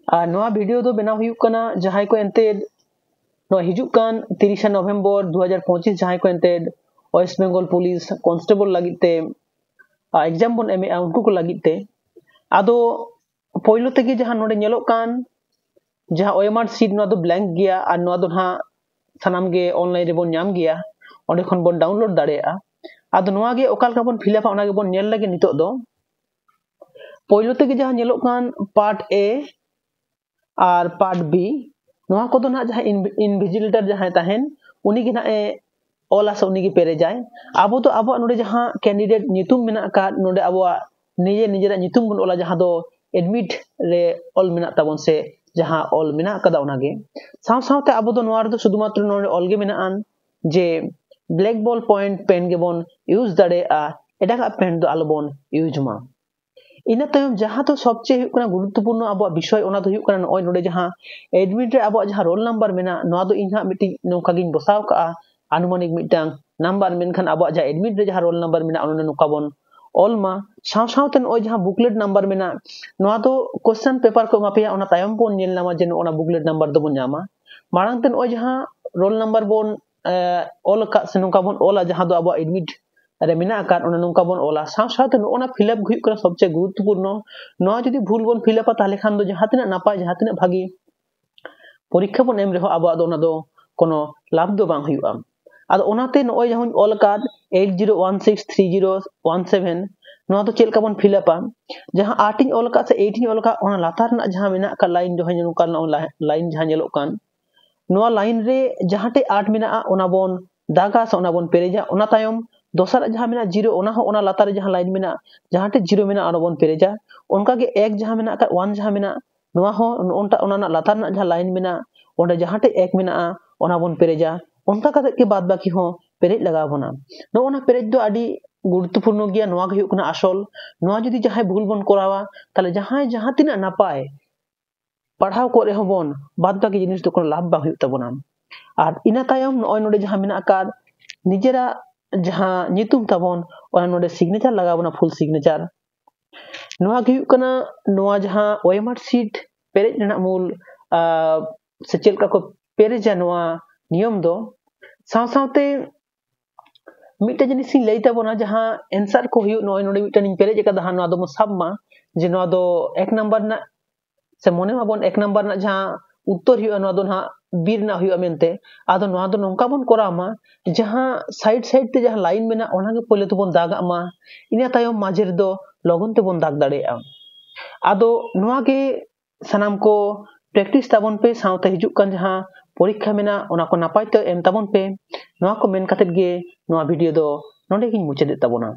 और नवा वीडियो दो बनाव हुयुक कना जहां को एंते नो हिजुक कान 30 नवंबर 2025 जहां को एंते वेस्ट बेंगल पुलिस कांस्टेबल लगिते एग्जाम बन एमे उनको को लगिते आदो पहलो तेगे जहां नोडे नेलो कान जहां ओएमआर सीट नो दो ब्लैंक गया और नो दो हा सनाम गे ऑनलाइन रे बोन नाम गया ओंडे खन बोन डाउनलोड दाड़ेया आदो नोआ गे ओकाल का बोन फिलअप ओना गे बोन नेल लगे नितो दो पहलो तेगे जहां नेलो कान पार्ट ए और पार्ट बी नोआ को दो ना जहां इनविजिलेटर जहां ताहेन उनी गे ना ए ओला से उनी गे पेरे जाय आबो तो आबो नोडे जहां कैंडिडेट नितुम मेना का नोडे आबो निजे निजेरा नितुम बोन ओला जहां दो एडमिट रे ऑल मेना ताबोन से जहां ऑल मेना कदा ओनागे साव सावते आबो दो नोआ रे दो शुधुमात्र नोडे ऑल गे मेना आन जे ब्लैक बॉल पॉइंट पेन गे बोन यूज दाड़े आ एडा का पेन दो आलो बोन यूज मा इना तयम जहां तो सबचे हुयुक कना गुरुत्वपूर्ण आबो विषय ओना दो हुयुक कना नय नोडे जहां एडमिट रे आबो जहां रोल नंबर मेना नोआ दो इनहा मिटि नोका गिन बसाव का अनुमानिक मिटांग नंबर मेनखान आबो जहां एडमिट रे जहां रोल नंबर मेना ओना नोका बोन ऑल मा साव सावते नय जहां बुकलेट नंबर मेना नोआ दो क्वेश्चन पेपर को मापिया ओना तायम बोन नेल नामा जे ओना बुकलेट नंबर दो बोन नामा मारांग ते नय जहां रोल नंबर बोन ऑल का से नोका बोन ओला जहां दो आबो एडमिट रे मेना का ओना नोका बोन ओला साव सावते ओना फिलअप हुयुक कना सबसे गुरुत्वपूर्ण नोआ जदि भूल बोन फिलअप ताले खान दो जहां तिना नापाय जहां तिना भागी परीक्षा बोन एम रेहो आबो दो ओना दो कोनो लाभ दो बांग हुयुआ आदो ओनाते नय जहां ऑल कार्ड 80163017 नोआ तो चेल का बोन फिलअप जहां 8 इन ऑल का से 18 ऑल का ओना लातार ना जहां मेना का लाइन जो है नोका लाइन जहां नेलो कान नोआ लाइन रे जहां टे 8 मेना ओना बोन दागा से ओना बोन पेरेजा ओना तायम दोसर जहां मेना 0 ओना हो ओना लातार जहां लाइन मेना जहां टे 0 मेना ओना बोन पेरेजा उनका गे 1 जहां मेना का 1 जहां मेना नोआ हो ओनटा ओना ना लातार ना जहां लाइन मेना ओंडे जहां टे 1 मेना ओना बोन पेरेजा उनका कते के बाद बाकी हो पेरेज लगा बोना नो ओना पेरेज दो आडी गुरुत्वपूर्ण गया नोआ गे हुयुक कना आसल नोआ जदि जहां भूल बोन करावा ताले जहां तिना नापाय पढ़ाव को रेहो बोन बाद बाकी जिनिस तो कोनो लाभ बा हुयुक ताबोना और इना तायम नय नोडे जहां मेना का निजेरा जहां नितुम ताबोन ओना नोडे सिग्नेचर लगा बोना फुल सिग्नेचर नोआ गे हुयुक कना नोआ जहां ओएमआर सीट पेरेज रेना मूल से चेल का को पेरेजा नोआ नियम दो साव सावते मिटे जिनिस लई ताबोना जहां आंसर को हुयुक नय नोडे मिटन पेरेज का दहा नोआ दो सब मा जे नोआ दो 1 नंबर ना से मोने माबोन 1 नंबर ना जहां उत्तर हुयुआ नोआ दो ना बीर ना हुयुआ मेनते आदो नोआ दो नोंका बोन करामा जहां साइड साइड ते जहां लाइन मेना ओना गे पहिले तो बोन दागा मा इना तायम माजेर दो लगन ते बोन दाग दाड़ेया आदो नोआ गे सनाम को प्रैक्टिस ताबोन पे सावते हिजुक कान जहां परीक्षा मेना ओना को नापाय ते एम ताबोन पे नोआ को मेन कातेत गे नोआ वीडियो दो नोंडे गिन मुचादे ताबोना।